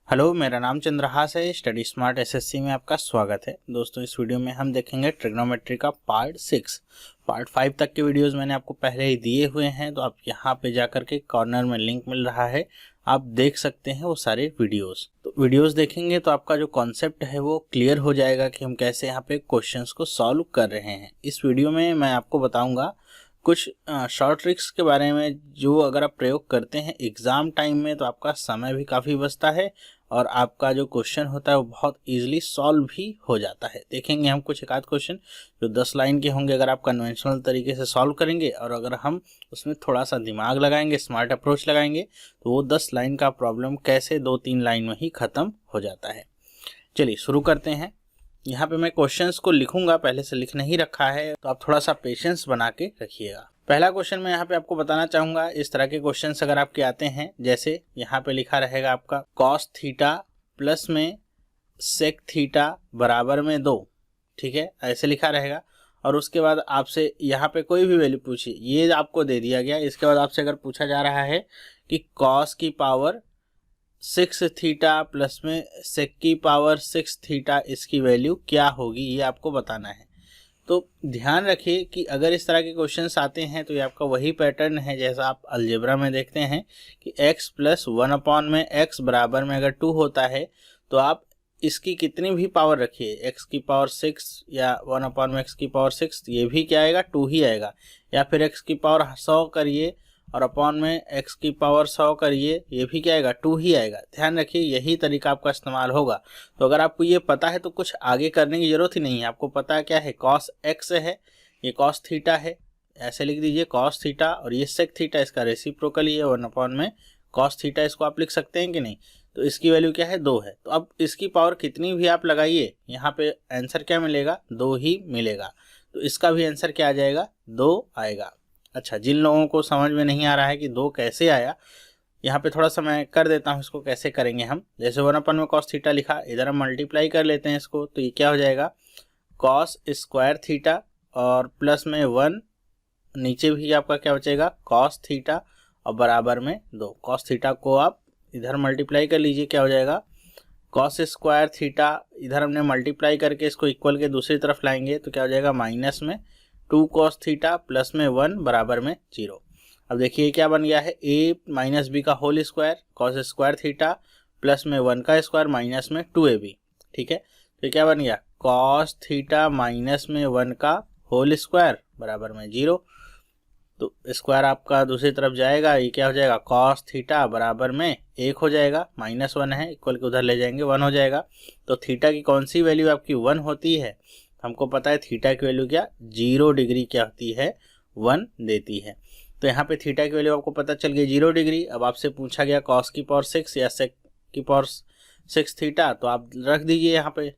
Hello, मेरा नाम चंद्रहास है। स्टडी स्मार्ट एसएससी में आपका स्वागत है। दोस्तों, इस वीडियो में हम देखेंगे ट्रिग्नोमेट्री का पार्ट 6। पार्ट 5 तक के वीडियोस मैंने आपको पहले ही दिए हुए हैं, तो आप यहाँ पे जाकर के कॉर्नर में लिंक मिल रहा है, आप देख सकते हैं वो सारे वीडियोस। तो वीडियोस देखेंगे तो आपका जो कॉन्सेप्ट है वो क्लियर हो जाएगा कि हम कैसे यहाँ पे क्वेश्चंस को सॉल्व कर रहे हैं। इस वीडियो में मैं आपको बताऊँगा कुछ शॉर्ट ट्रिक्स के बारे में, जो अगर आप प्रयोग करते हैं एग्ज़ाम टाइम में तो आपका समय भी काफ़ी बचता है और आपका जो क्वेश्चन होता है वो बहुत इजीली सॉल्व भी हो जाता है। देखेंगे हम कुछ एक आध क्वेश्चन जो 10 लाइन के होंगे, अगर आप कन्वेंशनल तरीके से सॉल्व करेंगे और अगर हम उसमें थोड़ा सा दिमाग लगाएंगे, स्मार्ट अप्रोच लगाएंगे, तो वो 10 लाइन का प्रॉब्लम कैसे 2-3 लाइन में ही ख़त्म हो जाता है। चलिए शुरू करते हैं। यहाँ पे मैं क्वेश्चंस को लिखूंगा, पहले से लिख नहीं रखा है, तो आप थोड़ा सा पेशेंस बना के रखिएगा। पहला क्वेश्चन मैं यहाँ पे आपको बताना चाहूंगा, इस तरह के क्वेश्चंस अगर आपके आते हैं, जैसे यहाँ पे लिखा रहेगा आपका कॉस थीटा प्लस में सेक थीटा बराबर में 2, ठीक है, ऐसे लिखा रहेगा। और उसके बाद आपसे यहाँ पे कोई भी वैल्यू पूछिए, ये आपको दे दिया गया। इसके बाद आपसे अगर पूछा जा रहा है कि कॉस की पावर 6 थीटा प्लस में सेक की पावर 6 थीटा, इसकी वैल्यू क्या होगी, ये आपको बताना है। तो ध्यान रखिए कि अगर इस तरह के क्वेश्चंस आते हैं तो ये आपका वही पैटर्न है जैसा आप अलजेब्रा में देखते हैं कि x प्लस 1 में x बराबर में अगर 2 होता है तो आप इसकी कितनी भी पावर रखिए, x की पावर 6 या 1 में x की पावर 6, ये भी क्या आएगा, 2 ही आएगा। या फिर x की पावर 100 करिए और अपॉन में x की पावर 100 करिए, ये भी क्या आएगा, 2 ही आएगा। ध्यान रखिए यही तरीका आपका इस्तेमाल होगा। तो अगर आपको ये पता है तो कुछ आगे करने की जरूरत ही नहीं है। आपको पता क्या है, कॉस x है, ये कॉस थीटा है, ऐसे लिख दीजिए कॉस थीटा, और ये सेक थीटा इसका रेसिप्रोकल ही है 1 में कॉस थीटा, इसको आप लिख सकते हैं कि नहीं। तो इसकी वैल्यू क्या है, 2 है। तो अब इसकी पावर कितनी भी आप लगाइए, यहाँ पे आंसर क्या मिलेगा, 2 ही मिलेगा। तो इसका भी आंसर क्या आ जाएगा, 2 आएगा। अच्छा, जिन लोगों को समझ में नहीं आ रहा है कि 2 कैसे आया, यहाँ पे थोड़ा सा मैं कर देता हूँ, इसको कैसे करेंगे हम। जैसे 1 में कॉस थीटा लिखा, इधर हम मल्टीप्लाई कर लेते हैं इसको, तो ये क्या हो जाएगा, कॉस स्क्वायर थीटा और प्लस में 1, नीचे भी आपका क्या बचेगा, कॉस थीटा और बराबर में 2। कॉस थीटा को आप इधर मल्टीप्लाई कर लीजिए, क्या हो जाएगा, कॉस स्क्वायर थीटा, इधर हमने मल्टीप्लाई करके इसको इक्वल के दूसरी तरफ लाएंगे तो क्या हो जाएगा, माइनस में 2 कॉस थीटा प्लस में 1 बराबर में 0। अब देखिए क्या बन गया है, a माइनस बी का whole square, cos square theta plus में 1 का स्क्वायर माइनस में 2ab, ठीक है। तो क्या बन गया, कॉस थीटा माइनस में 1 का होल स्क्वायर बराबर में 0। तो स्क्वायर आपका दूसरी तरफ जाएगा, ये क्या हो जाएगा, कॉस थीटा बराबर में 1 हो जाएगा, -1 है, इक्वल के उधर ले जाएंगे 1 हो जाएगा। तो थीटा की कौन सी वैल्यू आपकी 1 होती है, हमको पता है थीटा की वैल्यू क्या, 0 डिग्री क्या होती है, 1 देती है। तो यहाँ पे थीटा की वैल्यू आपको पता चल गई 0 डिग्री। अब आपसे पूछा गया कॉस की पावर 6 या सेक की पावर 6 थीटा, तो आप रख दीजिए, यहाँ पे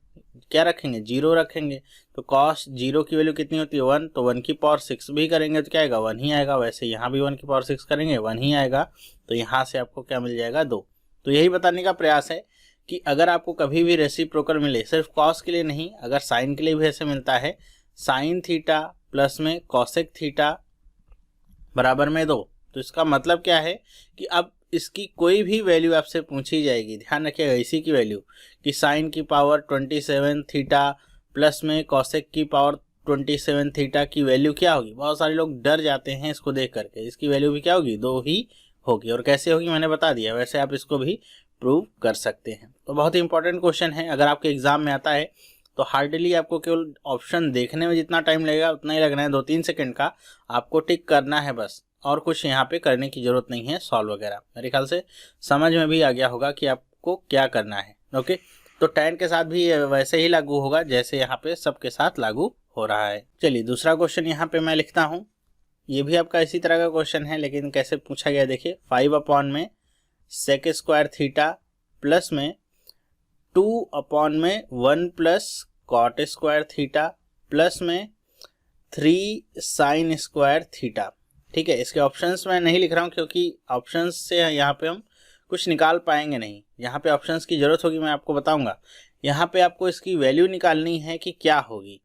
क्या रखेंगे, 0 रखेंगे। तो कॉस 0 की वैल्यू कितनी होती है, 1, तो 1 की पावर 6 भी करेंगे तो क्या आएगा, 1 ही आएगा। वैसे यहाँ भी 1 की पावर 6 करेंगे, 1 ही आएगा। तो यहाँ से आपको क्या मिल जाएगा, 2। तो यही बताने का प्रयास है कि अगर आपको कभी भी रेसिप्रोकल मिले, सिर्फ कॉस के लिए नहीं, अगर साइन के लिए भी ऐसे मिलता है, साइन थीटा प्लस में कॉसेक थीटा बराबर में 2, तो इसका मतलब क्या है कि अब इसकी कोई भी वैल्यू आपसे पूछी जाएगी, ध्यान रखिएगा इसी की वैल्यू, कि साइन की पावर 27 थीटा प्लस में कॉसेक की पावर 27 थीटा की वैल्यू क्या होगी। बहुत सारे लोग डर जाते हैं इसको देख करके, इसकी वैल्यू भी क्या होगी, 2 ही होगी। और कैसे होगी मैंने बता दिया, वैसे आप इसको भी प्रूव कर सकते हैं। तो बहुत ही इंपॉर्टेंट क्वेश्चन है, अगर आपके एग्जाम में आता है तो हार्डली आपको केवल ऑप्शन देखने में जितना टाइम लगेगा उतना ही लगना है, 2-3 सेकंड का आपको टिक करना है बस, और कुछ यहाँ पे करने की जरूरत नहीं है सॉल्व वगैरह। मेरे ख्याल से समझ में भी आ गया होगा कि आपको क्या करना है। ओके, तो tan के साथ भी वैसे ही लागू होगा जैसे यहाँ पे सबके साथ लागू हो रहा है। चलिए दूसरा क्वेश्चन यहाँ पे मैं लिखता हूँ, ये भी आपका इसी तरह का क्वेश्चन है, लेकिन कैसे पूछा गया देखिए, 5 में सेक स्क्वायर थीटा प्लस में 2 में 1 plus cot square theta plus में 3 साइन स्क्वायर थीटा, ठीक है। इसके ऑप्शंस मैं नहीं लिख रहा हूँ क्योंकि ऑप्शंस से यहाँ पे हम कुछ निकाल पाएंगे नहीं, यहाँ पे ऑप्शंस की जरूरत होगी, मैं आपको बताऊंगा। यहाँ पे आपको इसकी वैल्यू निकालनी है कि क्या होगी,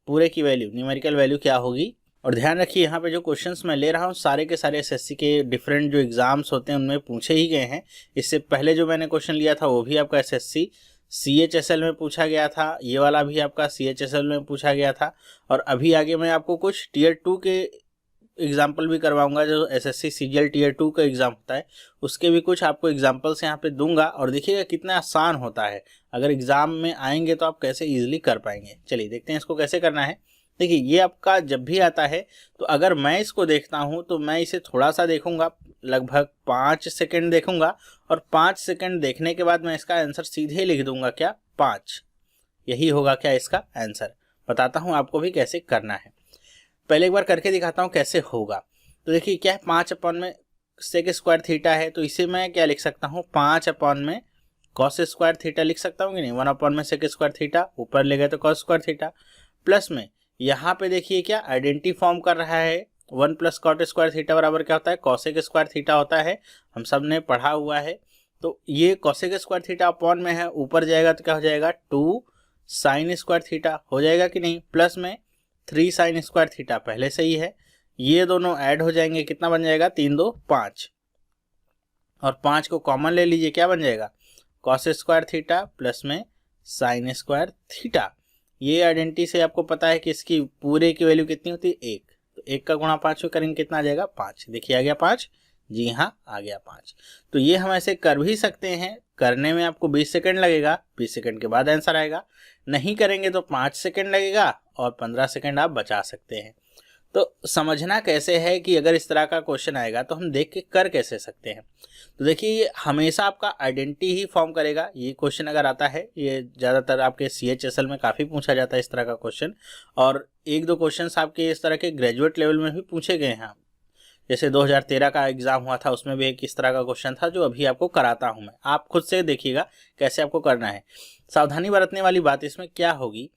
पूरे की वैल्यू, न्यूमेरिकल वैल्यू क्या होगी, और ध्यान रखिए यहाँ पे जो क्वेश्चंस मैं ले रहा हूँ सारे के सारे एसएससी के डिफरेंट जो एग्जाम्स होते हैं उनमें पूछे ही गए हैं। इससे पहले जो मैंने क्वेश्चन लिया था वो भी आपका एसएससी CHSL में पूछा गया था, ये वाला भी आपका CHSL में पूछा गया था। और अभी आगे मैं आपको कुछ टीयर 2 के एग्जाम्पल भी करवाऊंगा, जो एसएससी सीजीएल टीयर 2 का एग्जाम होता है उसके भी कुछ आपको एग्जाम्पल्स यहाँ पे दूंगा। और देखिएगा कितना आसान होता है, अगर एग्जाम में आएंगे तो आप कैसे ईजिली कर पाएंगे। चलिए देखते हैं इसको कैसे करना है। देखिए ये आपका जब भी आता है तो अगर मैं इसको देखता हूँ तो मैं इसे थोड़ा सा देखूंगा, लगभग 5 सेकंड देखूंगा, और 5 सेकंड देखने के बाद मैं इसका आंसर सीधे लिख दूंगा, क्या 5, यही होगा क्या इसका आंसर। बताता हूँ आपको भी कैसे करना है, पहले एक बार करके दिखाता हूँ कैसे होगा। तो देखिए क्या है, 5/में सेक स्क्वायर थीटा है, तो इसे मैं क्या लिख सकता हूँ, 5/में कॉस स्क्वायर थीटा लिख सकता हूँ कि नहीं। 1/में सेक स्क्वायर थीटा, ऊपर ले गए तो कॉस स्क्वायर थीटा, प्लस में यहाँ पे देखिए क्या आइडेंटिटी फॉर्म कर रहा है, 1 + कॉट स्क्वायर थीटा बराबर क्या होता है, कॉसेक स्क्वायर थीटा होता है, हम सब ने पढ़ा हुआ है। तो ये कॉसेक स्क्वायर थीटा अपॉन में है, ऊपर जाएगा तो क्या हो जाएगा 2 साइन स्क्वायर थीटा हो जाएगा कि नहीं, प्लस में 3 साइन स्क्वायर थीटा पहले से ही है, ये दोनों ऐड हो जाएंगे, कितना बन जाएगा 3 2 5, और 5 को कॉमन ले लीजिए, क्या बन जाएगा कॉस स्क्वायर थीटा प्लस में साइन स्क्वायर थीटा। ये आइडेंटिटी से आपको पता है कि इसकी पूरे की वैल्यू कितनी होती है 1, तो 1 का गुणा 5 में करेंगे कितना आ जाएगा 5। देखिए आ गया 5, जी हाँ आ गया 5। तो ये हम ऐसे कर भी सकते हैं, करने में आपको 20 सेकंड लगेगा, 20 सेकंड के बाद आंसर आएगा। नहीं करेंगे तो 5 सेकंड लगेगा और 15 सेकंड आप बचा सकते हैं। तो समझना कैसे है कि अगर इस तरह का क्वेश्चन आएगा तो हम देख के कर कैसे सकते हैं। तो देखिए ये हमेशा आपका आइडेंटिटी ही फॉर्म करेगा। ये क्वेश्चन अगर आता है, ये ज़्यादातर आपके CHSL में काफ़ी पूछा जाता है इस तरह का क्वेश्चन, और 1-2 क्वेश्चन आपके इस तरह के ग्रेजुएट लेवल में भी पूछे गए हैं। जैसे 2013 का एग्जाम हुआ था, उसमें भी एक इस तरह का क्वेश्चन था जो अभी आपको कराता हूँ मैं। आप खुद से देखिएगा कैसे आपको करना है। सावधानी बरतने वाली बात इसमें क्या होगी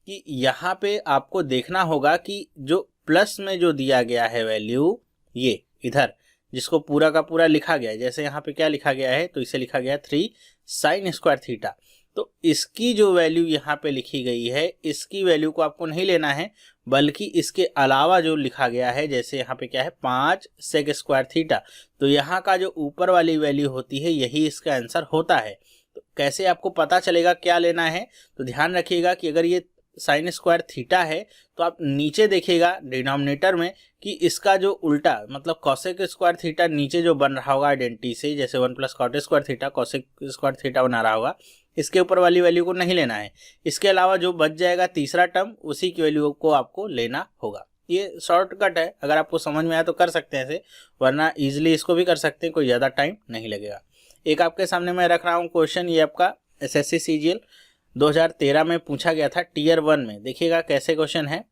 कि यहाँ पे आपको देखना होगा कि जो प्लस में जो दिया गया है वैल्यू, ये इधर जिसको पूरा का पूरा लिखा गया है, जैसे यहाँ पे क्या लिखा गया है, तो इसे लिखा गया 3 साइन स्क्वायर थीटा। तो इसकी जो वैल्यू यहाँ पे लिखी गई है, इसकी वैल्यू को आपको नहीं लेना है, बल्कि इसके अलावा जो लिखा गया है, जैसे यहाँ पे क्या है 5 सेक स्क्वायर थीटा, तो यहाँ का जो ऊपर वाली वैल्यू होती है यही इसका आंसर होता है। तो कैसे आपको पता चलेगा क्या लेना है, तो ध्यान रखिएगा कि अगर ये साइन स्क्वायर थीटा है तो आप नीचे देखिएगा डिनोमिनेटर में कि इसका जो उल्टा मतलब कॉसेक स्क्वायर थीटा नीचे जो बन रहा होगा आइडेंटिटी से, जैसे 1 + cot square theta cosec square theta बना रहा होगा, इसके ऊपर वाली वैल्यू को नहीं लेना है। इसके अलावा जो बच जाएगा तीसरा टर्म, उसी की वैल्यू को आपको लेना होगा। ये शॉर्टकट है, अगर आपको समझ में आया तो कर सकते हैं ऐसे, वरना ईजिली इसको भी कर सकते हैं, कोई ज़्यादा टाइम नहीं लगेगा। एक आपके सामने मैं रख रहा हूँ क्वेश्चन, ये आपका SSC CGL 2013 में पूछा गया था टीयर 1 में। देखिएगा कैसे क्वेश्चन है,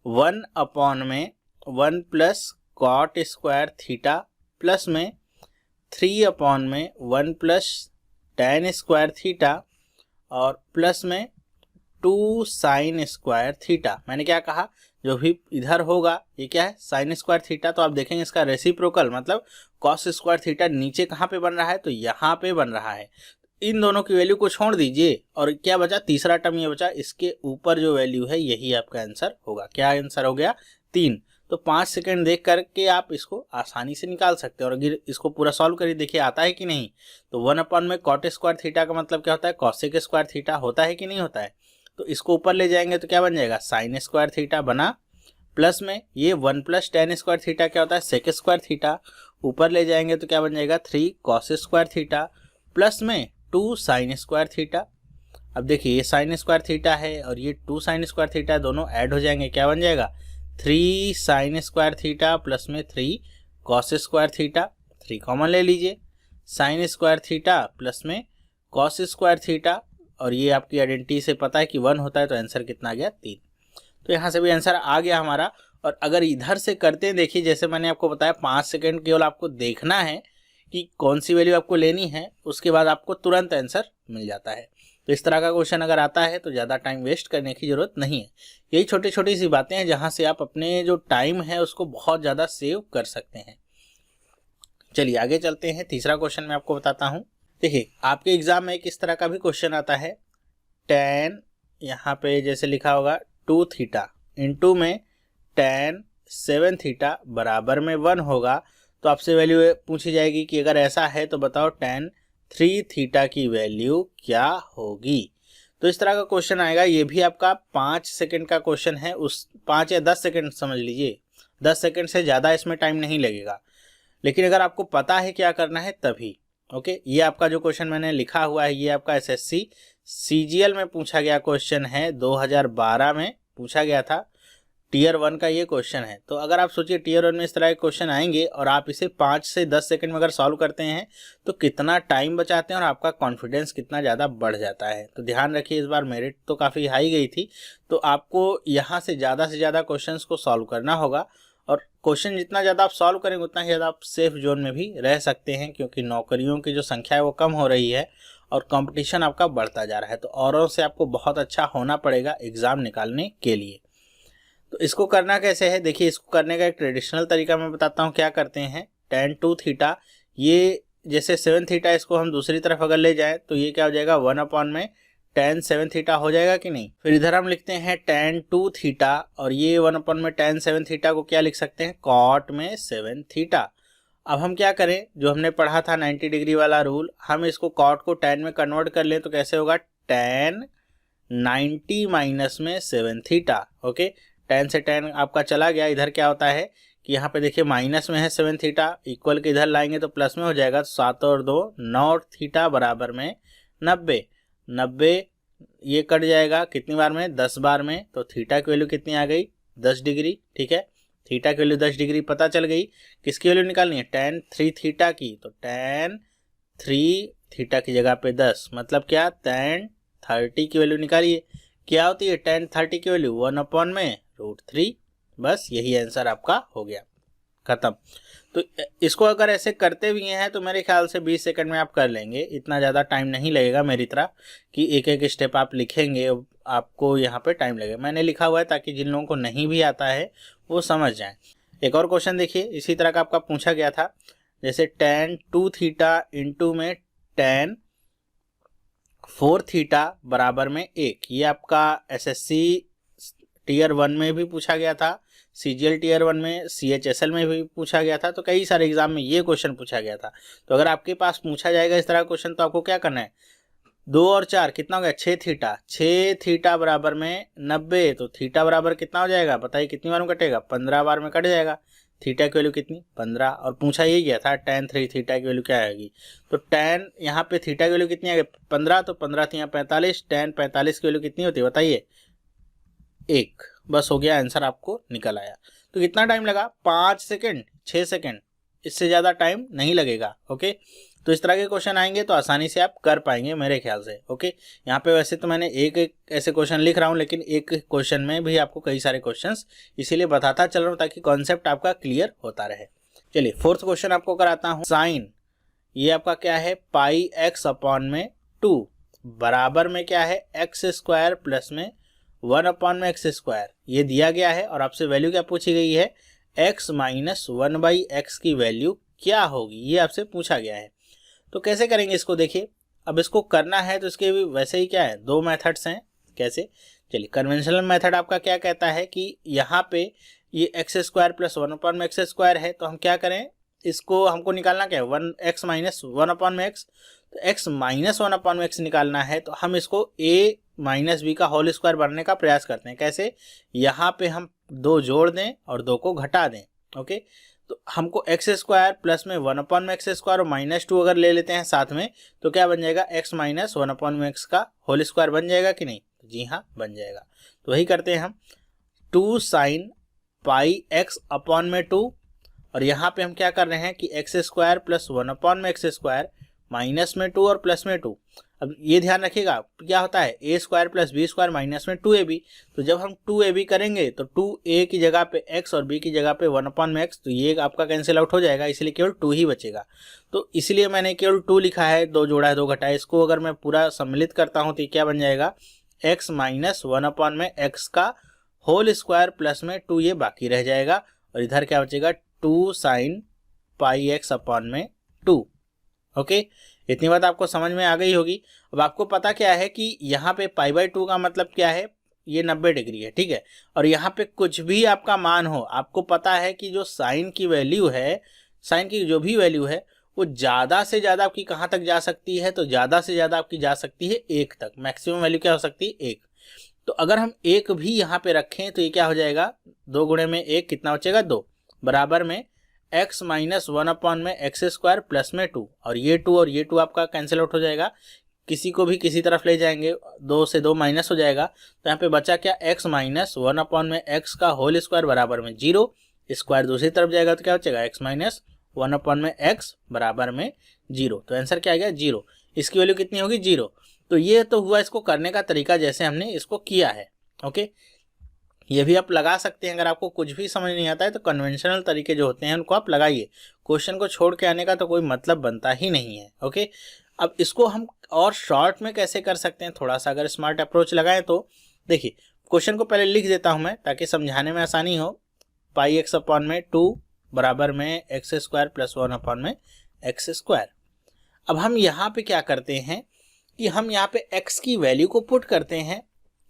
1/1 + कॉट स्क्वायर थीटा प्लस में 3/1 + tan स्क्वायर थीटा और प्लस में 2 साइन स्क्वायर थीटा। मैंने क्या कहा, जो भी इधर होगा ये क्या है साइन स्क्वायर थीटा, तो आप देखेंगे इसका रेसिप्रोकल मतलब कॉस स्क्वायर थीटा नीचे कहाँ पे बन रहा है, तो यहाँ पे बन रहा है। इन दोनों की वैल्यू को छोड़ दीजिए और क्या बचा, तीसरा टर्म ये बचा, इसके ऊपर जो वैल्यू है यही आपका आंसर होगा। क्या आंसर हो गया 3। तो 5 सेकंड देख करके आप इसको आसानी से निकाल सकते हैं। और अगर इसको पूरा सॉल्व करिए, देखिए आता है कि नहीं। तो 1/में कॉट स्क्वायर थीटा का मतलब क्या होता है, कॉसेक स्क्वायर थीटा होता है कि नहीं होता है। तो इसको ऊपर ले जाएंगे तो क्या बन जाएगा साइन स्क्वायर थीटा बना, प्लस में ये 1 + tan स्क्वायर थीटा क्या होता है सेक स्क्वायर थीटा, ऊपर ले जाएंगे तो क्या बन जाएगा 3 कॉस स्क्वायर थीटा प्लस में 2 साइन स्क्वायर थीटा। अब देखिए ये साइन स्क्वायर थीटा है और ये 2 साइन स्क्वायर थीटा, दोनों ऐड हो जाएंगे, क्या बन जाएगा 3 साइन स्क्वायर थीटा प्लस में 3 कॉस स्क्वायर थीटा। 3 कॉमन ले लीजिए, साइन स्क्वायर थीटा प्लस में कॉस स्क्वायर थीटा, और ये आपकी आइडेंटिटी से पता है कि 1 होता है, तो आंसर कितना आ गया 3। तो यहाँ से भी आंसर आ गया हमारा। और अगर इधर से करते हैं, देखिए जैसे मैंने आपको बताया 5 सेकंड केवल आपको देखना है कि कौन सी वैल्यू आपको लेनी है, उसके बाद आपको तुरंत आंसर मिल जाता है। तो इस तरह का क्वेश्चन अगर आता है तो ज़्यादा टाइम वेस्ट करने की ज़रूरत नहीं है। यही छोटी छोटी सी बातें हैं जहाँ से आप अपने जो टाइम है उसको बहुत ज़्यादा सेव कर सकते हैं। चलिए आगे चलते हैं। तीसरा क्वेश्चन मैं आपको बताता हूँ। देखिए आपके एग्जाम में एक इस तरह का भी क्वेश्चन आता है, tan यहाँ पे जैसे लिखा होगा 2 थीटा इंटू में tan 7 थीटा बराबर में 1 होगा तो आपसे वैल्यू पूछी जाएगी कि अगर ऐसा है तो बताओ tan 3 थीटा की वैल्यू क्या होगी। तो इस तरह का क्वेश्चन आएगा। ये भी आपका 5 सेकंड का क्वेश्चन है, उस 5 या 10 सेकंड समझ लीजिए, 10 सेकंड से ज़्यादा इसमें टाइम नहीं लगेगा। लेकिन अगर आपको पता है क्या करना है तभी। ओके, ये आपका जो क्वेश्चन मैंने लिखा हुआ है ये आपका एसएससी सीजीएल में पूछा गया क्वेश्चन है, 2012 में पूछा गया था। टीयर 1 का ये क्वेश्चन है। तो अगर आप सोचिए टीयर 1 में इस तरह के क्वेश्चन आएंगे और आप इसे 5 से 10 सेकंड में अगर सॉल्व करते हैं तो कितना टाइम बचाते हैं और आपका कॉन्फिडेंस कितना ज़्यादा बढ़ जाता है। तो ध्यान रखिए, इस बार मेरिट तो काफ़ी हाई गई थी, तो आपको यहाँ से ज़्यादा क्वेश्चंस को सॉल्व करना होगा। और क्वेश्चन जितना ज़्यादा आप सॉल्व करेंगे उतना ही ज़्यादा आप सेफ जोन में भी रह सकते हैं, क्योंकि नौकरियों की जो संख्या है वो कम हो रही है और कंपटीशन आपका बढ़ता जा रहा है। तो औरों से आपको बहुत अच्छा होना पड़ेगा एग्ज़ाम निकालने के लिए। तो इसको करना कैसे है, देखिए इसको करने का एक ट्रेडिशनल तरीका मैं बताता हूँ। क्या करते हैं, tan 2 थीटा, ये जैसे 7 थीटा इसको हम दूसरी तरफ अगर ले जाएं तो ये क्या हो जाएगा, 1 में tan 7 थीटा हो जाएगा कि नहीं। फिर इधर हम लिखते हैं tan 2 थीटा और ये 1 में tan 7 थीटा को क्या लिख सकते हैं, cot में 7 थीटा। अब हम क्या करें, जो हमने पढ़ा था 90 डिग्री वाला रूल, हम इसको cot को tan में कन्वर्ट कर लें तो कैसे होगा, tan 90 माइनस में 7 थीटा। ओके, tan से tan आपका चला गया, इधर क्या होता है कि यहाँ पे देखिए माइनस में है 7 थीटा, इक्वल के इधर लाएंगे तो प्लस में हो जाएगा। 7 और 2 9 थीटा बराबर में 90। 90 ये कट जाएगा कितनी बार में, 10 बार में। तो थीटा की वैल्यू कितनी आ गई, 10 डिग्री। ठीक है, थीटा की वैल्यू 10 डिग्री पता चल गई। किसकी वैल्यू निकालनी है, tan 3 थीटा की। तो tan 3 थीटा की जगह पे 10, मतलब क्या, tan 30 की वैल्यू निकालिए। क्या होती है tan 30 की वैल्यू, 1 में √3। बस यही आंसर आपका हो गया, खत्म। तो इसको अगर ऐसे करते भी हैं तो मेरे ख्याल से 20 सेकंड में आप कर लेंगे, इतना ज़्यादा टाइम नहीं लगेगा मेरी तरह कि एक एक स्टेप आप लिखेंगे, आपको यहाँ पे टाइम लगेगा। मैंने लिखा हुआ है ताकि जिन लोगों को नहीं भी आता है वो समझ जाएं। एक और क्वेश्चन देखिए, इसी तरह का आपका पूछा गया था, जैसे tan 2 थीटा इंटू में tan 4 थीटा बराबर में 1। ये आपका एसएससी टीयर 1 में भी पूछा गया था, सीजीएल टीयर 1 में, सीएचएसएल में भी पूछा गया था। तो कई सारे एग्जाम में ये क्वेश्चन पूछा गया था। तो अगर आपके पास पूछा जाएगा इस तरह का क्वेश्चन तो आपको क्या करना है, 2 और 4 कितना हो गया, 6 थीटा। 6 थीटा बराबर में 90, तो थीटा बराबर कितना हो जाएगा, बताइए कितनी बार में कटेगा, 15 बार में कट जाएगा। थीटा की वैल्यू कितनी, 15। और पूछा यही गया था tan 3 थीटा की वैल्यू क्या आएगी। तो tan यहाँ पे थीटा की वैल्यू कितनी आ गई, 15। तो 15 थी यहाँ 45, tan 45 की वैल्यू कितनी होती है बताइए, 1। बस हो गया, आंसर आपको निकल आया। तो कितना टाइम लगा, 5 सेकंड, 6 सेकंड, इससे ज़्यादा टाइम नहीं लगेगा। ओके, तो इस तरह के क्वेश्चन आएंगे तो आसानी से आप कर पाएंगे मेरे ख्याल से। ओके, यहाँ पे वैसे तो मैंने एक एक ऐसे क्वेश्चन लिख रहा हूँ, लेकिन एक क्वेश्चन में भी आपको कई सारे क्वेश्चंस इसीलिए बताता चल रहा हूँ ताकि कॉन्सेप्ट आपका क्लियर होता रहे। चलिए फोर्थ क्वेश्चन आपको कराता हूँ। साइन, ये आपका क्या है, पाई x अपॉन में 2 बराबर में क्या है, x स्क्वायर प्लस में 1 अपॉन में x स्क्वायर, ये दिया गया है। और आपसे वैल्यू क्या पूछी गई है, x माइनस 1/x की वैल्यू क्या होगी, ये आपसे पूछा गया है। तो कैसे करेंगे इसको, देखिए अब इसको करना है तो इसके भी वैसे ही क्या है, 2 मेथड्स हैं। कैसे, चलिए कन्वेंशनल मेथड आपका क्या कहता है कि यहाँ पे ये x स्क्वायर प्लस 1 अपॉन में x स्क्वायर है, तो हम क्या करें, इसको हमको निकालना क्या है, 1x माइनस 1 अपॉन में x। तो x माइनस 1 अपॉन में x निकालना है, तो हम इसको a माइनस बी का होल स्क्वायर बनने का प्रयास करते हैं। कैसे, यहाँ पे हम 2 जोड़ दें और 2 को घटा दें। ओके, तो हमको x स्क्वायर प्लस में 1 अपॉन में x स्क्वायर और -2 अगर ले लेते हैं साथ में तो क्या बन जाएगा, x माइनस 1 अपॉन में x का होल स्क्वायर बन जाएगा कि नहीं, जी हाँ बन जाएगा। तो वही करते हैं हम, 2 साइन पाई x अपॉन में 2, और यहाँ पे हम क्या कर रहे हैं कि x स्क्वायर प्लस 1 अपॉन में x स्क्वायर माइनस में 2 और प्लस में 2। अब ये ध्यान रखिएगा क्या होता है, a square plus b square minus में 2ab। तो जब हम 2ab करेंगे तो 2a की जगह पे x और b की जगह पे 1 अपॉन में x, तो ये आपका कैंसिल आउट हो जाएगा, इसलिए केवल 2 ही बचेगा। तो इसलिए मैंने केवल 2 लिखा है, 2 जोड़ा है 2 घटा है। इसको अगर मैं पूरा सम्मिलित करता हूँ तो क्या बन जाएगा, x माइनस 1 अपॉन में x का होल स्क्वायर प्लस में 2 ये बाकी रह जाएगा, और इधर क्या बचेगा, 2 साइन पाई x अपॉन में 2। ओके, इतनी बात आपको समझ में आ गई होगी। अब आपको पता क्या है कि यहाँ पे पाई बाई 2 का मतलब क्या है, ये 90 डिग्री है, ठीक है। और यहाँ पे कुछ भी आपका मान हो, आपको पता है कि जो साइन की वैल्यू है, साइन की जो भी वैल्यू है वो ज़्यादा से ज़्यादा आपकी कहाँ तक जा सकती है, तो ज़्यादा से ज़्यादा आपकी जा सकती है 1 तक। मैक्सिमम वैल्यू क्या हो सकती है, 1। तो अगर हम 1 भी यहाँ पे रखें तो ये क्या हो जाएगा, 2 गुणे में 1 कितना बचेगा, 2, बराबर में x माइनस 1 में एक्स स्क्वायर प्लस में 2, और ये 2 और ये 2 आपका कैंसिल आउट हो जाएगा, किसी को भी किसी तरफ ले जाएंगे, 2 से 2 माइनस हो जाएगा। तो यहाँ पे बचा क्या, x माइनस 1 में x का होल स्क्वायर बराबर में 0, स्क्वायर दूसरी तरफ जाएगा तो क्या बचेगा, x माइनस 1 में x बराबर में 0। तो आंसर क्या आ गया, 0। इसकी वैल्यू कितनी होगी, 0। तो ये तो हुआ इसको करने का तरीका जैसे हमने इसको किया है। ओके, ये भी आप लगा सकते हैं। अगर आपको कुछ भी समझ नहीं आता है तो कन्वेंशनल तरीके जो होते हैं उनको आप लगाइए, क्वेश्चन को छोड़ के आने का तो कोई मतलब बनता ही नहीं है। ओके, अब इसको हम और शॉर्ट में कैसे कर सकते हैं, थोड़ा सा अगर स्मार्ट अप्रोच लगाएं तो देखिए, क्वेश्चन को पहले लिख देता हूं मैं ताकि समझाने में आसानी हो। पाई एक्स अपॉन में 2 बराबर में एक्स स्क्वायर प्लस 1 अपॉन में एक्स स्क्वायर। अब हम यहाँ पे क्या करते हैं कि हम यहाँ पे x की वैल्यू को पुट करते हैं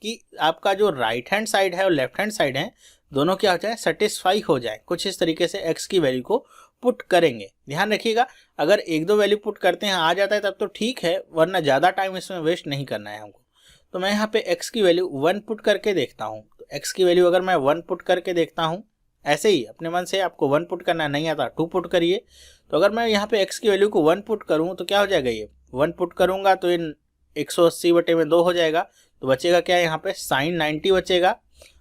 कि आपका जो राइट हैंड साइड है और लेफ्ट हैंड साइड है दोनों क्या हो जाए, सेटिस्फाई हो जाए। कुछ इस तरीके से x की वैल्यू को पुट करेंगे। ध्यान रखिएगा, अगर 1-2 वैल्यू पुट करते हैं आ जाता है तब तो ठीक है, वरना ज़्यादा टाइम इसमें वेस्ट नहीं करना है हमको। तो मैं यहाँ पे x की वैल्यू 1 पुट करके देखता हूँ। तो x की वैल्यू अगर मैं 1 पुट करके देखता हूँ, ऐसे ही अपने मन से, आपको 1 पुट करना नहीं आता 2 पुट करिए। तो अगर मैं यहाँ पे x की वैल्यू को 1 पुट करूँ तो क्या हो जाएगा, ये 1 पुट करूँगा तो ये 180 बटे में 2 हो जाएगा। तो बचेगा क्या, यहाँ पे साइन 90 बचेगा।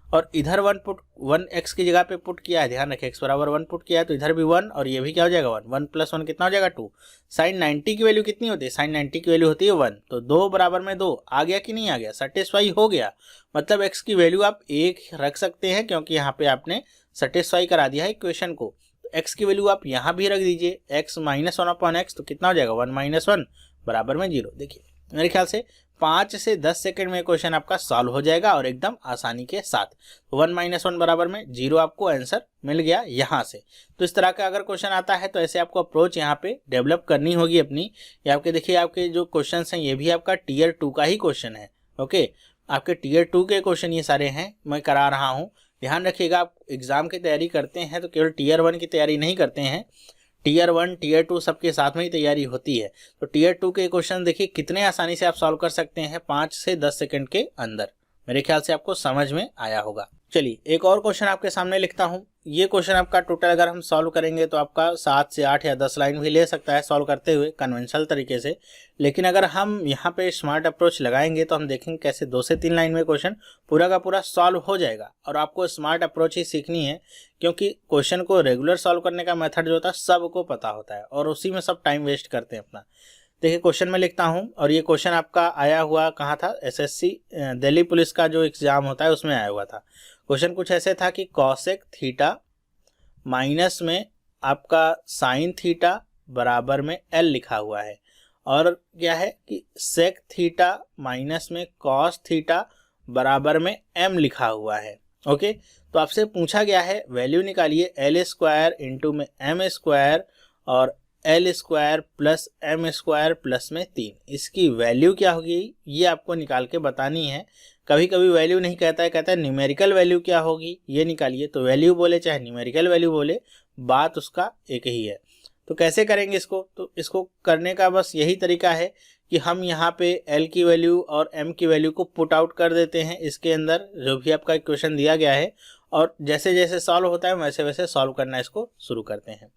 और इधर 1 x की जगह पे पुट किया है, ध्यान रखें x बराबर 1 पुट किया है तो इधर भी 1 और ये भी क्या हो जाएगा 1, 1 प्लस 1 कितना हो जाएगा 2। साइन 90 की वैल्यू कितनी होती है, साइन 90 की वैल्यू होती है 1। तो 2 बराबर में 2 आ गया कि नहीं आ गया, सेटिस्फाई हो गया। मतलब x की वैल्यू आप 1 रख सकते हैं क्योंकि यहाँ पे आपने सेटिस्फाई करा दिया है इक्वेशन को। तो x की वैल्यू आप यहाँ भी रख दीजिए, x माइनस 1 अपॉन एक्स, तो कितना हो जाएगा 1 माइनस 1 बराबर में 0। देखिए मेरे ख्याल से 5 से 10 सेकंड में क्वेश्चन आपका सॉल्व हो जाएगा और एकदम आसानी के साथ। 1 माइनस 1 बराबर में 0 आपको आंसर मिल गया यहाँ से। तो इस तरह का अगर क्वेश्चन आता है तो ऐसे आपको अप्रोच यहाँ पे डेवलप करनी होगी अपनी। ये आपके देखिए, आपके जो क्वेश्चन हैं ये भी आपका टीयर 2 का ही क्वेश्चन है। ओके, आपके टीयर 2 के क्वेश्चन ये सारे हैं, मैं करा रहा हूँ। ध्यान रखिएगा, आप एग्जाम की तैयारी करते हैं तो केवल टीयर 1 की तैयारी नहीं करते हैं, टीयर 1 टीयर 2 सबके साथ में ही तैयारी होती है। तो टीयर 2 के क्वेश्चन देखिए कितने आसानी से आप सॉल्व कर सकते हैं 5 से 10 सेकंड के अंदर। मेरे ख्याल से आपको समझ में आया होगा। चलिए एक और क्वेश्चन आपके सामने लिखता हूँ। ये क्वेश्चन आपका टोटल अगर हम सॉल्व करेंगे तो आपका 7 से 8 या 10 लाइन भी ले सकता है सॉल्व करते हुए कन्वेंशनल तरीके से। लेकिन अगर हम यहाँ पे स्मार्ट अप्रोच लगाएंगे तो हम देखेंगे कैसे 2 से 3 लाइन में क्वेश्चन पूरा का पूरा सॉल्व हो जाएगा। और आपको स्मार्ट अप्रोच ही सीखनी है क्योंकि क्वेश्चन को रेगुलर सॉल्व करने का मेथड जो होता है सबको पता होता है और उसी में सब टाइम वेस्ट करते हैं अपना। देखिए क्वेश्चन में लिखता हूं, और ये क्वेश्चन आपका आया हुआ कहाँ था, एसएससी दिल्ली पुलिस का जो एग्जाम होता है उसमें आया हुआ था। क्वेश्चन कुछ ऐसे था कि कॉसेक थीटा माइनस में आपका साइन थीटा बराबर में एल लिखा हुआ है, और क्या है कि सेक थीटा माइनस में कॉस थीटा बराबर में एम लिखा हुआ है। ओके, तो आपसे पूछा गया है वैल्यू निकालिए एल स्क्वायर इंटू में एम स्क्वायर और L square plus M square plus में 3, इसकी वैल्यू क्या होगी ये आपको निकाल के बतानी है। कभी कभी वैल्यू नहीं कहता है, कहता है न्यूमेरिकल वैल्यू क्या होगी ये निकालिए। तो वैल्यू बोले चाहे न्यूमेरिकल वैल्यू बोले, बात उसका एक ही है। तो कैसे करेंगे इसको, तो इसको करने का बस यही तरीका है कि हम यहाँ पे एल की वैल्यू और एम की वैल्यू को पुट आउट कर देते हैं इसके अंदर जो भी आपका इक्वेशन दिया गया है, और जैसे जैसे सॉल्व होता है वैसे वैसे सॉल्व करना इसको शुरू करते हैं।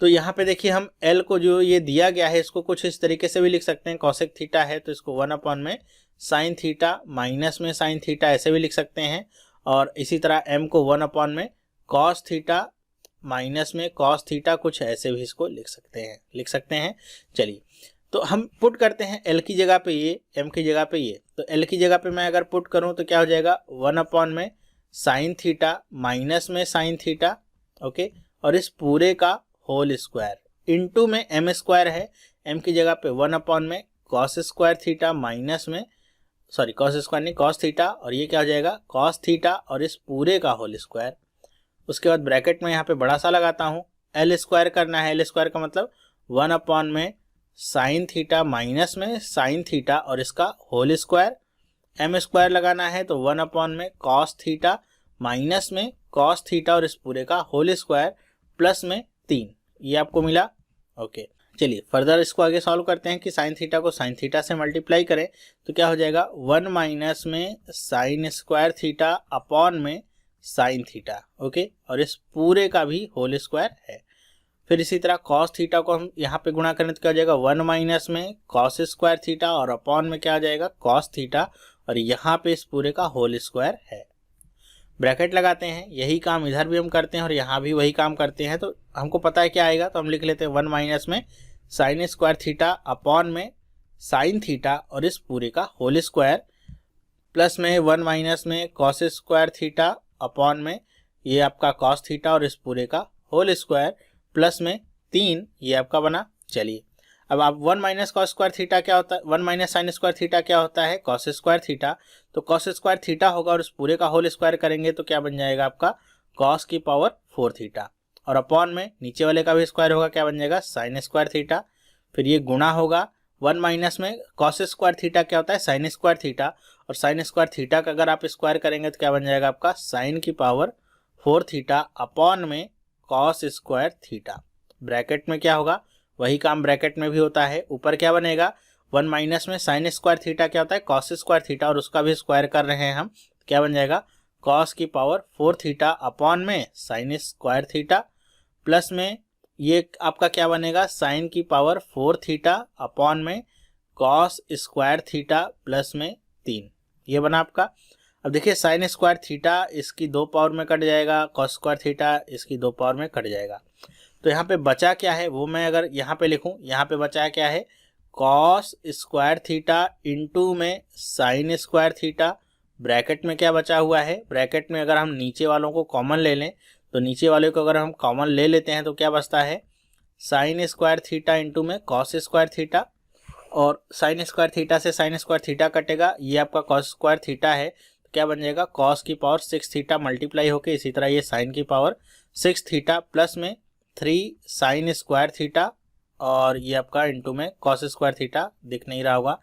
तो यहाँ पे देखिए हम L को जो ये दिया गया है इसको कुछ इस तरीके से भी लिख सकते हैं, कॉसेक थीटा है तो इसको 1 अपॉन में साइन थीटा माइनस में साइन थीटा ऐसे भी लिख सकते हैं, और इसी तरह M को 1 अपॉन में कॉस थीटा माइनस में कॉस थीटा कुछ ऐसे भी इसको लिख सकते हैं। चलिए तो हम पुट करते हैं L की जगह पे ये, M की जगह पे ये। तो L की जगह पे मैं अगर पुट करूँ तो क्या हो जाएगा 1 अपॉन में साइन थीटा माइनस में साइन थीटा, ओके, और इस पूरे का होल स्क्वायर इंटू में एम स्क्वायर है, एम की जगह पे 1 अपॉन में कॉस स्क्वायर थीटा माइनस में कॉस स्क्वायर नहीं कॉस थीटा, और ये क्या हो जाएगा कॉस थीटा और इस पूरे का होल स्क्वायर। उसके बाद ब्रैकेट में यहाँ पे बड़ा सा लगाता हूँ, एल स्क्वायर करना है, एल स्क्वायर का मतलब 1 अपॉन में साइन थीटा माइनस में साइन थीटा और इसका होल स्क्वायर एम स्क्वायर लगाना है तो 1 अपॉन में कॉस थीटा माइनस में कॉस थीटा और इस पूरे का होल स्क्वायर प्लस में 3, ये आपको मिला। ओके, चलिए फर्दर इसको आगे सॉल्व करते हैं कि साइन थीटा को साइन थीटा से मल्टीप्लाई करें तो क्या हो जाएगा 1 माइनस में साइन स्क्वायर थीटा अपॉन में साइन थीटा। ओके, और इस पूरे का भी होल स्क्वायर है। फिर इसी तरह कॉस थीटा को हम यहाँ पे गुणा करें तो क्या हो जाएगा 1 माइनस में कॉस स्क्वायर थीटा और अपॉन में क्या आ जाएगा कॉस थीटा, और यहाँ पे इस पूरे का होल स्क्वायर है। ब्रैकेट लगाते हैं, यही काम इधर भी हम करते हैं और यहाँ भी वही काम करते हैं। तो हमको पता है क्या आएगा, तो हम लिख लेते हैं 1 माइनस में साइन स्क्वायर थीटा अपॉन में साइन थीटा और इस पूरे का होल स्क्वायर प्लस में 1 माइनस में कॉस स्क्वायर थीटा अपॉन में ये आपका कॉस थीटा और इस पूरे का होल स्क्वायर प्लस में 3, ये आपका बना। चलिए अब आप 1 माइनस कॉस स्क्वायर थीटा क्या होता है, 1 माइनस साइन स्क्वायर थीटा क्या होता है कॉस स्क्वायर थीटा, तो कॉस स्क्वायर थीटा होगा और इस पूरे का होल स्क्वायर करेंगे तो क्या बन जाएगा आपका कॉस की पावर 4 थीटा, और अपॉन में नीचे वाले का भी स्क्वायर होगा, क्या बन जाएगा साइन स्क्वायर थीटा। फिर ये गुणा होगा 1 माइनस में कॉस स्क्वायर थीटा क्या होता है साइन स्क्वायर थीटा, और साइन स्क्वायर थीटा का अगर आप स्क्वायर करेंगे तो क्या बन जाएगा आपका साइन की पावर 4 थीटा अपॉन में कॉस स्क्वायर थीटा। ब्रैकेट में क्या होगा, वही काम ब्रैकेट में भी होता है। ऊपर क्या बनेगा 1 माइनस में साइन स्क्वायर थीटा क्या होता है कॉस स्क्वायर थीटा, और उसका भी स्क्वायर कर रहे हैं हम, क्या बन जाएगा कॉस की पावर 4 थीटा अपॉन में साइन स्क्वायर थीटा प्लस में ये आपका क्या बनेगा साइन की पावर 4 थीटा अपॉन में कॉस स्क्वायर थीटा प्लस में 3, ये बना आपका। अब देखिए साइन स्क्वायर थीटा इसकी 2 पावर में कट जाएगा, कॉस स्क्वायर थीटा इसकी 2 पावर में कट जाएगा, तो यहाँ पे बचा क्या है वो मैं अगर यहाँ पे लिखूँ, यहाँ पे बचा क्या है कॉस स्क्वायर थीटा इंटू में साइन स्क्वायर थीटा। ब्रैकेट में क्या बचा हुआ है, ब्रैकेट में अगर हम नीचे वालों को कॉमन ले लें तो नीचे वाले को अगर हम कॉमन ले लेते हैं तो क्या बचता है साइन स्क्वायर थीटा इंटू में कॉस स्क्वायर थीटा, और साइन स्क्वायर थीटा से साइन स्क्वायर थीटा कटेगा, ये आपका कॉस स्क्वायर थीटा है तो क्या बन जाएगा कॉस की पावर 6 थीटा मल्टीप्लाई होके इसी तरह ये साइन की पावर 6 थीटा प्लस में 3 साइन स्क्वायर थीटा, और ये आपका इंटू में कॉस स्क्वायर थीटा, दिख नहीं रहा होगा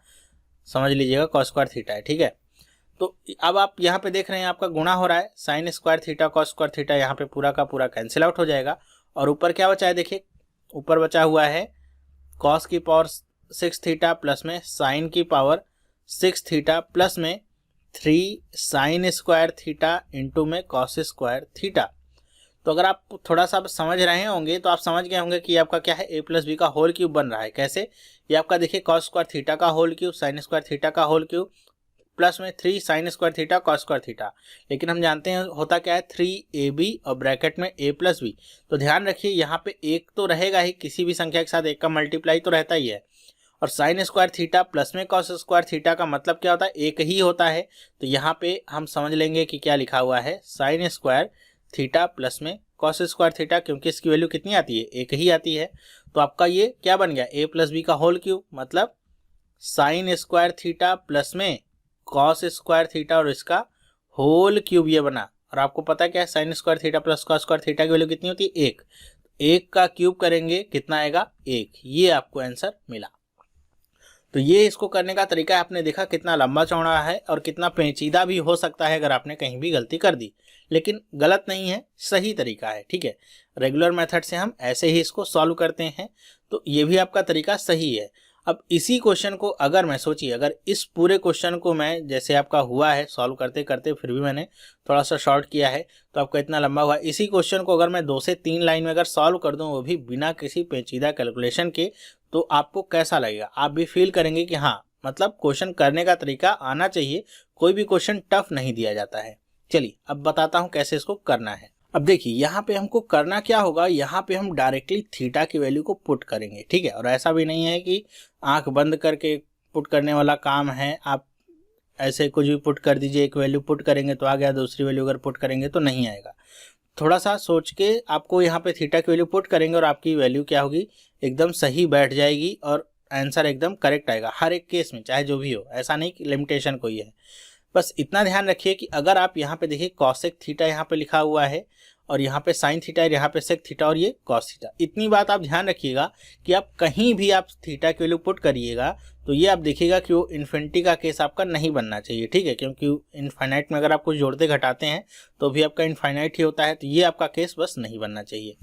समझ लीजिएगा कॉस स्क्वायर थीटा है। ठीक है, तो अब आप यहाँ पे देख रहे हैं आपका गुणा हो रहा है sign square theta cos square theta, यहाँ पे पूरा का पूरा कैंसिल आउट हो जाएगा, और ऊपर क्या बचा है देखिए ऊपर बचा हुआ है कॉस की पावर 6 थीटा प्लस में साइन की पावर 6 थीटा प्लस में 3 साइन स्क्वायर थीटा इंटू में कॉस स्क्वायर थीटा। तो अगर आप थोड़ा सा समझ रहे होंगे तो आप समझ गए होंगे कि आपका क्या है a प्लस बी का होल क्यूब बन रहा है। कैसे, ये आपका देखिए कॉस स्क्वायर थीटा का whole cube sine square theta का होल क्यूब प्लस में 3 sine square theta cos square theta, लेकिन हम जानते हैं होता क्या है 3ab और ब्रैकेट में a प्लस बी। तो ध्यान रखिए यहाँ पे एक तो रहेगा ही, किसी भी संख्या के साथ एक का मल्टीप्लाई तो रहता ही है, और साइन स्क्वायर थीटा प्लस में कॉस स्क्वायर थीटा का मतलब क्या होता है एक ही होता है। तो यहाँ पे हम समझ लेंगे कि क्या लिखा हुआ है साइन स्क्वायर थीटा प्लस में कॉस स्क्वायर थीटा, क्योंकि इसकी वैल्यू कितनी आती है एक ही आती है। तो आपका ये क्या बन गया a प्लस बी का होल क्यूब, मतलब साइन स्क्वायर थीटा प्लस में कॉस स्क्वायर थीटा और इसका होल क्यूब ये बना। और आपको पता क्या है sign square theta plus cos square theta की वैल्यू कितनी होती है एक, एक का क्यूब करेंगे कितना आएगा एक, ये आपको आंसर मिला। तो ये इसको करने का तरीका है, आपने देखा कितना लंबा चौड़ा है और कितना पेचीदा भी हो सकता है अगर आपने कहीं भी गलती कर दी, लेकिन गलत नहीं है, सही तरीका है। ठीक है, रेगुलर मेथड से हम ऐसे ही इसको सॉल्व करते हैं, तो ये भी आपका तरीका सही है। अब इसी क्वेश्चन को अगर मैं सोचिए, अगर इस पूरे क्वेश्चन को मैं जैसे आपका हुआ है सॉल्व करते करते फिर भी मैंने थोड़ा सा शॉर्ट किया है तो आपका इतना लंबा हुआ, इसी क्वेश्चन को अगर मैं 2 से 3 लाइन में अगर सॉल्व कर दूं वो भी बिना किसी पेचीदा कैलकुलेशन के, तो आपको कैसा लगेगा, आप भी फील करेंगे कि हाँ मतलब क्वेश्चन करने का तरीका आना चाहिए, कोई भी क्वेश्चन टफ नहीं दिया जाता है। चलिए अब बताता हूँ कैसे इसको करना है। अब देखिए यहाँ पे हमको करना क्या होगा, यहाँ पे हम डायरेक्टली थीटा की वैल्यू को पुट करेंगे। ठीक है, और ऐसा भी नहीं है कि आंख बंद करके पुट करने वाला काम है, आप ऐसे कुछ भी पुट कर दीजिए, एक वैल्यू पुट करेंगे तो आ गया, दूसरी वैल्यू अगर पुट करेंगे तो नहीं आएगा। थोड़ा सा सोच के आपको यहाँ पे थीटा की वैल्यू पुट करेंगे और आपकी वैल्यू क्या होगी एकदम सही बैठ जाएगी और आंसर एकदम करेक्ट आएगा हर एक केस में, चाहे जो भी हो, ऐसा नहीं कि लिमिटेशन कोई है। बस इतना ध्यान रखिए कि अगर आप यहाँ पे देखिए कॉसेक थीटा यहाँ पे लिखा हुआ है और यहाँ पे साइन थीटा और यहाँ पे सेक थीटा और ये कॉस थीटा। इतनी बात आप ध्यान रखिएगा कि आप कहीं भी आप थीटा की वैल्यू पुट करिएगा तो ये आप देखिएगा कि वो इन्फिनिटी का केस आपका नहीं बनना चाहिए, ठीक है, क्योंकि इनफाइनाइट में अगर आप कुछ जोड़ते घटाते हैं तो भी आपका इनफाइनाइट ही होता है, तो ये आपका केस बस नहीं बनना चाहिए।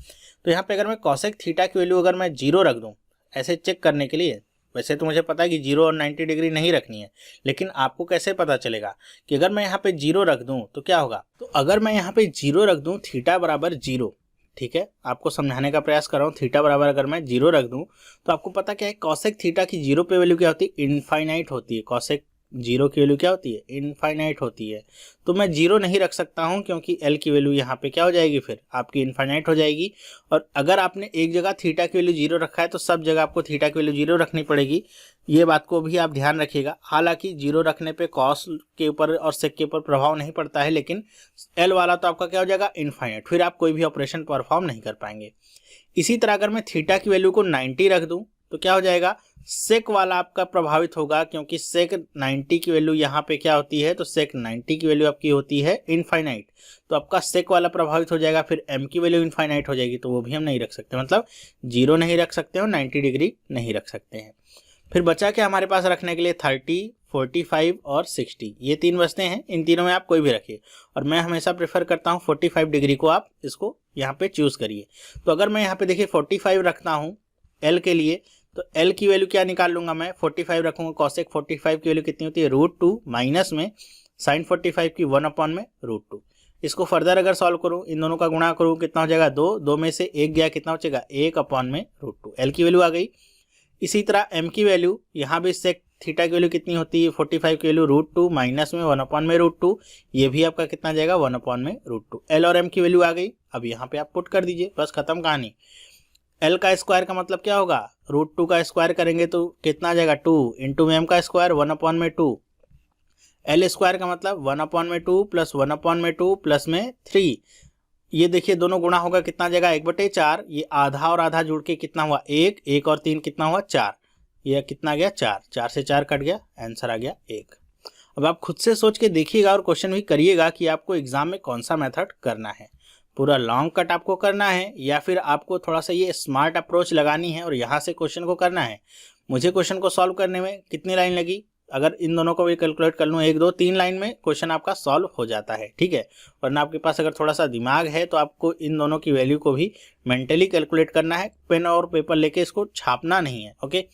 तो यहाँ पे अगर मैं कॉसेक थीटा की वैल्यू अगर मैं 0 रख दूँ ऐसे चेक करने के लिए, वैसे तो मुझे पता है कि 0 और 90 डिग्री नहीं रखनी है, लेकिन आपको कैसे पता चलेगा कि अगर मैं यहाँ पे 0 रख दूं तो क्या होगा। तो अगर मैं यहाँ पे 0 रख दूं थीटा बराबर 0, ठीक है, आपको समझाने का प्रयास कर रहा हूँ, थीटा बराबर अगर मैं 0 रख दूं तो आपको पता क्या है, कॉसेक थीटा की 0 पे वैल्यू क्या होती है, इनफाइनाइट होती है। कॉसेक 0 की वैल्यू क्या होती है, इनफाइनाइट होती है। तो मैं 0 नहीं रख सकता हूं क्योंकि L की वैल्यू यहाँ पे क्या हो जाएगी, फिर आपकी इनफाइनाइट हो जाएगी। और अगर आपने एक जगह थीटा की वैल्यू 0 रखा है तो सब जगह आपको थीटा की वैल्यू 0 रखनी पड़ेगी। ये बात को भी आप ध्यान रखिएगा। हालांकि 0 रखने पे कॉस के ऊपर और सेक के ऊपर प्रभाव नहीं पड़ता है, लेकिन L वाला तो आपका क्या हो जाएगा, इनफाइनाइट, फिर आप कोई भी ऑपरेशन परफॉर्म नहीं कर पाएंगे। इसी तरह अगर मैं थीटा की वैल्यू को 90 रख दूं तो क्या हो जाएगा, सेक वाला आपका प्रभावित होगा, क्योंकि सेक 90 की वैल्यू यहाँ पे क्या होती है, तो सेक 90 की वैल्यू आपकी होती है इनफाइनाइट, तो आपका सेक वाला प्रभावित हो जाएगा। फिर m की वैल्यू इनफाइनाइट हो जाएगी, तो वो भी हम नहीं रख सकते, मतलब 0 नहीं रख सकते और 90 डिग्री नहीं रख सकते हैं। फिर बचा क्या हमारे पास रखने के लिए, 30, 45 और 60, ये 3 बचते हैं। इन तीनों में आप कोई भी रखिए, और मैं हमेशा प्रेफर करता हूँ 45 डिग्री को आप इसको यहाँ पे चूज करिए। तो अगर मैं यहाँ पे देखिए 45 रखता हूँ L के लिए, तो L की वैल्यू क्या निकाल लूंगा मैं, 45 रखूंगा, कॉसेक 45 की वैल्यू कितनी होती है, √2 माइनस में साइन 45 की 1 में √2। इसको फर्दर अगर सॉल्व करूं, इन दोनों का गुणा करूं, कितना हो जाएगा, 2 में से 1 गया, कितना बचेगा, 1 में √2। L की वैल्यू आ गई। इसी तरह M की वैल्यू, यहाँ भी सेक थीटा की वैल्यू कितनी होती है, 45 की वैल्यू √2 माइनस में 1 में √2, ये भी आपका कितना जाएगा, 1 में √2। L और M की वैल्यू आ गई। अब यहाँ पे आप पुट कर दीजिए, बस खत्म कहानी। L का स्क्वायर का मतलब क्या होगा, √2 का स्क्वायर करेंगे तो कितना आ जाएगा, 2 इंटू में M का स्क्वायर 1 में 2। L स्क्वायर का मतलब 1 में 2 प्लस 1 में 2 प्लस में 3। ये देखिए दोनों गुणा होगा, कितना आ जाएगा, 1/4। ये आधा और आधा जुड़ के कितना हुआ, 1, 1 और 3 कितना हुआ, 4। ये कितना गया, 4, 4 से 4 कट गया, आंसर आ गया 1। अब आप खुद से सोच के देखिएगा और क्वेश्चन भी करिएगा कि आपको एग्जाम में कौन सा मेथड करना है, पूरा लॉन्ग कट आपको करना है या फिर आपको थोड़ा सा ये स्मार्ट अप्रोच लगानी है और यहाँ से क्वेश्चन को करना है। मुझे क्वेश्चन को सॉल्व करने में कितनी लाइन लगी, अगर इन दोनों को भी कैलकुलेट कर लूँ, 1, 2, 3 लाइन में क्वेश्चन आपका सॉल्व हो जाता है, ठीक है। वरना आपके पास अगर थोड़ा सा दिमाग है तो आपको इन दोनों की वैल्यू को भी मेंटली कैलकुलेट करना है, पेन और पेपर लेके इसको छापना नहीं है, ओके।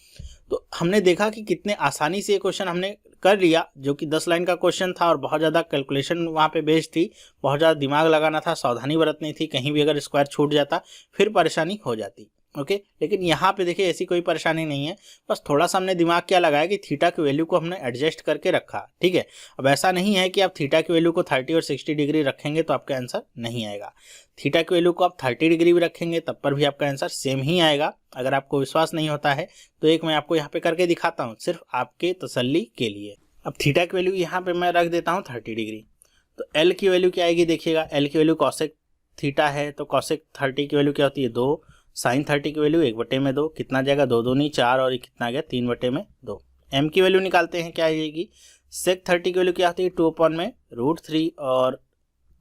तो हमने देखा कि कितने आसानी से ये क्वेश्चन हमने कर लिया, जो कि 10 लाइन का क्वेश्चन था और बहुत ज़्यादा कैलकुलेशन वहाँ पे बेस्ड थी, बहुत ज़्यादा दिमाग लगाना था, सावधानी बरतनी थी, कहीं भी अगर स्क्वायर छूट जाता फिर परेशानी हो जाती, ओके। लेकिन यहाँ पे देखिए ऐसी कोई परेशानी नहीं है, बस थोड़ा सा हमने दिमाग क्या लगाया कि थीटा की वैल्यू को हमने एडजस्ट करके रखा, ठीक है। अब ऐसा नहीं है कि आप थीटा की वैल्यू को 30 और 60 डिग्री रखेंगे तो आपका आंसर नहीं आएगा। थीटा की वैल्यू को आप 30 डिग्री भी रखेंगे तब पर भी आपका आंसर सेम ही आएगा। अगर आपको विश्वास नहीं होता है तो एक मैं आपको यहाँ पे करके दिखाता हूँ, सिर्फ आपके तसल्ली के लिए। अब थीटा की वैल्यू यहाँ पे मैं रख देता हूँ 30 डिग्री, तो L की वैल्यू क्या आएगी, देखिएगा L की वैल्यू कॉसेक थीटा है, तो कॉसेक 30 की वैल्यू क्या होती है, 2, साइन 30 की वैल्यू 1/2, कितना जाएगा, 2 दूनी 4 और कितना आ गया, 3/2। M की वैल्यू निकालते हैं, क्या आएगी, सेक 30 की वैल्यू क्या होती है, 2 में √3, और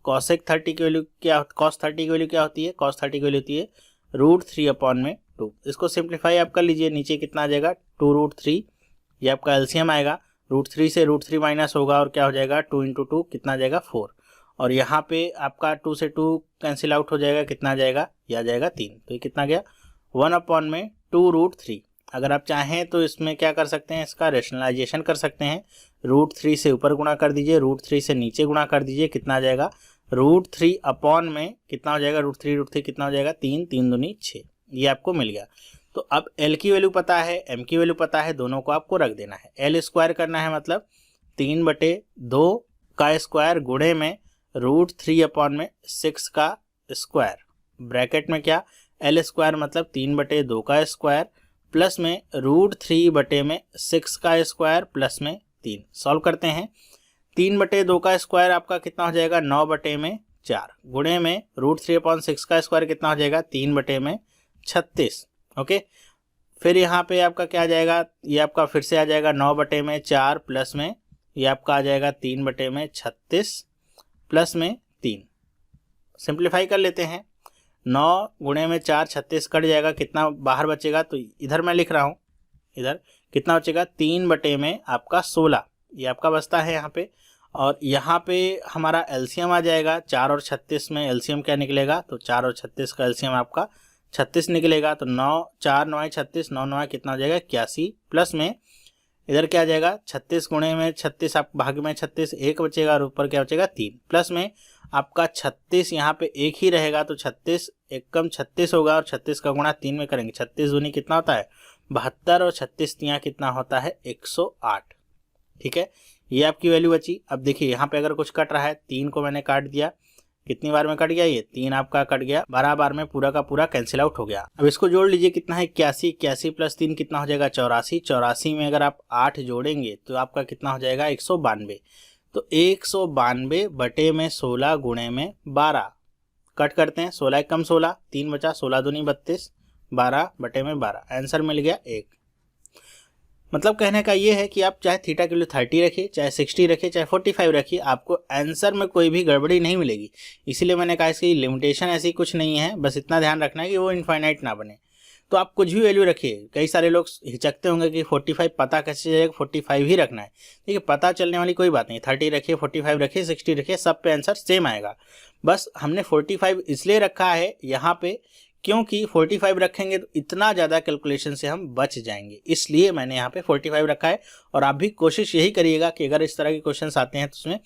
कॉसेक 30 की वैल्यू क्या, कॉस 30 की वैल्यू क्या होती है, कॉस 30 की वैल्यू होती है √3 में 2। इसको सिंप्लीफाई आप कर लीजिए, नीचे कितना आ जाएगा, 2√3, ये आपका एलसीएम आएगा, √3 से √3 माइनस होगा और क्या हो जाएगा, 2 × 2 कितना आ जाएगा, 4, और यहाँ पे आपका 2 से 2 कैंसिल आउट हो जाएगा, कितना आ जाएगा, यह आ जाएगा 3, तो ये कितना गया, 1 में 2√3। अगर आप चाहें तो इसमें क्या कर सकते हैं, इसका रेशनलाइजेशन कर सकते हैं, √3 से ऊपर गुणा कर दीजिए, √3 से नीचे गुणा कर दीजिए, कितना आ जाएगा, √3 में कितना हो जाएगा, √3 कितना हो जाएगा, 3, 3 दूनी 6, ये आपको मिल गया। तो अब L की वैल्यू पता है, M की वैल्यू पता है, दोनों को आपको रख देना है। L स्क्वायर करना है, मतलब 3/2 का स्क्वायर गुणे में √3 में 6 का स्क्वायर, ब्रैकेट में क्या, L स्क्वायर मतलब 3/2 का स्क्वायर प्लस में √3 में 6 का स्क्वायर प्लस में 3। सॉल्व करते हैं, 3/2 का स्क्वायर आपका कितना हो जाएगा, 9/4, गुणे में √3/6 का स्क्वायर कितना हो जाएगा, 3/36, ओके। फिर यहाँ पे आपका क्या आ जाएगा, ये आपका फिर से आ जाएगा 9/4 प्लस में ये आपका आ जाएगा 3/36 प्लस में 3, सिंप्लीफाई कर लेते हैं। 9 गुणे में 4 36 कट जाएगा, कितना बाहर बचेगा, तो इधर मैं लिख रहा हूँ, इधर कितना बचेगा 3 बटे में आपका 16, ये आपका बचता है यहाँ पे। और यहाँ पे हमारा एलसीएम आ जाएगा, 4 और 36 में एलसीएम क्या निकलेगा, तो 4 और 36 का एलसीएम आपका 36 निकलेगा। तो 9 4 9 36, 9 9 कितना हो जाएगा 81, प्लस में इधर क्या आ जाएगा 36 गुणे में 36, आप भाग में 36 एक बचेगा और ऊपर क्या बचेगा 3, प्लस में आपका 36 यहाँ पे एक ही रहेगा, तो 36 एक कम 36 होगा और 36 का गुणा 3 में करेंगे, 36 दूनी कितना होता है 72 और 36 तियाँ कितना होता है 108। ठीक है, ये आपकी वैल्यू बची। अब देखिए यहाँ पे अगर कुछ कट रहा है, 3 को मैंने काट दिया, कितनी बार में कट गया, ये 3 आपका कट गया, 12 बार में पूरा का पूरा कैंसिल आउट हो गया। अब इसको जोड़ लीजिए, कितना है 81, 81 प्लस 3 कितना हो जाएगा 84, 84 में अगर आप 8 जोड़ेंगे तो आपका कितना हो जाएगा 192। तो 192 बटे में 16 गुणे में 12, कट करते हैं, 16 कम 16, 3 बचा, 16 दूनी 32, 12 बटे में 12, आंसर मिल गया 1। मतलब कहने का ये है कि आप चाहे थीटा की वैल्यू 30 रखिए, चाहे 60 रखिए, चाहे 45 रखिए, आपको आंसर में कोई भी गड़बड़ी नहीं मिलेगी। इसीलिए मैंने कहा इसकी लिमिटेशन ऐसी कुछ नहीं है, बस इतना ध्यान रखना है कि वो इनफाइनाइट ना बने। तो आप कुछ भी वैल्यू रखिए। कई सारे लोग हिचकते होंगे कि 45 पता कैसे चलेगा, 45 ही रखना है। देखिए पता चलने वाली कोई बात नहीं, 30 रखिए, 45 रखिए, 60 रखिए, सब पे आंसर सेम आएगा। बस हमने 45 इसलिए रखा है यहाँ पे क्योंकि 45 रखेंगे तो इतना ज़्यादा कैलकुलेशन से हम बच जाएंगे, इसलिए मैंने यहाँ पे 45 रखा है। और आप भी कोशिश यही करिएगा कि अगर इस तरह के क्वेश्चंस आते हैं तो उसमें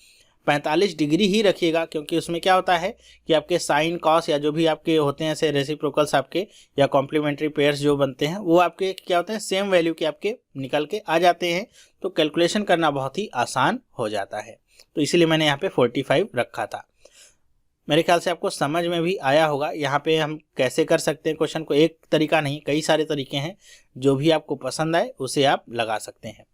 45 डिग्री ही रखिएगा, क्योंकि उसमें क्या होता है कि आपके साइन कॉस या जो भी आपके होते हैं ऐसे रेसिप्रोकल्स आपके या कॉम्प्लीमेंट्री पेयर्स जो बनते हैं वो आपके क्या होते हैं सेम वैल्यू के आपके निकल के आ जाते हैं, तो कैलकुलेशन करना बहुत ही आसान हो जाता है। तो इसीलिए मैंने यहाँ पे 45 रखा था। मेरे ख्याल से आपको समझ में भी आया होगा यहाँ पे हम कैसे कर सकते हैं क्वेश्चन को। एक तरीका नहीं, कई सारे तरीके हैं, जो भी आपको पसंद आए उसे आप लगा सकते हैं।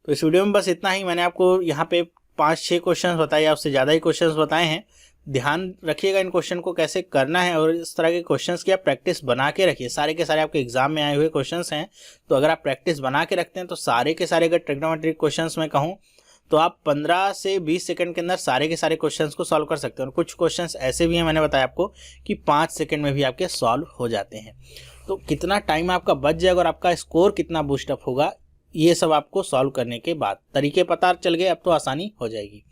तो इस वीडियो में बस इतना ही। मैंने आपको यहाँ पे 5-6 क्वेश्चन बताए या उससे ज़्यादा ही क्वेश्चन बताए हैं। ध्यान रखिएगा इन क्वेश्चन को कैसे करना है, और इस तरह के क्वेश्चंस की आप प्रैक्टिस बना के रखिए। सारे के सारे आपके एग्जाम में आए हुए क्वेश्चंस हैं, तो अगर आप प्रैक्टिस बना के रखते हैं तो सारे के सारे, अगर ट्रिग्नोमेट्रिक क्वेश्चंस में कहूँ तो आप 15 से 20 सेकंड के अंदर सारे के सारे क्वेश्चंस को सॉल्व कर सकते हैं। और कुछ क्वेश्चंस ऐसे भी हैं, मैंने बताया आपको, कि 5 सेकंड में भी आपके सॉल्व हो जाते हैं। तो कितना टाइम आपका बच जाएगा और आपका स्कोर कितना बूस्टअप होगा, ये सब आपको सॉल्व करने के बाद तरीके पता चल गए, अब तो आसानी हो जाएगी।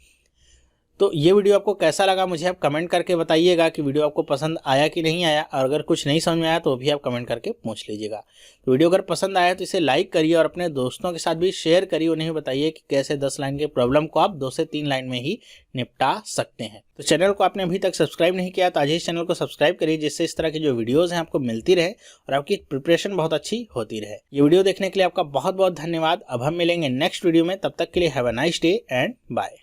तो ये वीडियो आपको कैसा लगा मुझे आप कमेंट करके बताइएगा कि वीडियो आपको पसंद आया कि नहीं आया, और अगर कुछ नहीं समझ में आया तो भी आप कमेंट करके पूछ लीजिएगा। तो वीडियो अगर पसंद आया तो इसे लाइक करिए और अपने दोस्तों के साथ भी शेयर करिए, उन्हें बताइए कि कैसे 10 लाइन के प्रॉब्लम को आप 2 से 3 लाइन में ही निपटा सकते हैं। तो चैनल को आपने अभी तक सब्सक्राइब नहीं किया तो आज ही इस चैनल को सब्सक्राइब करिए, जिससे इस तरह की जो वीडियोज़ हैं आपको मिलती रहे और आपकी प्रिपरेशन बहुत अच्छी होती रहे। ये वीडियो देखने के लिए आपका बहुत बहुत धन्यवाद। अब हम मिलेंगे नेक्स्ट वीडियो में, तब तक के लिए have a nice day and bye.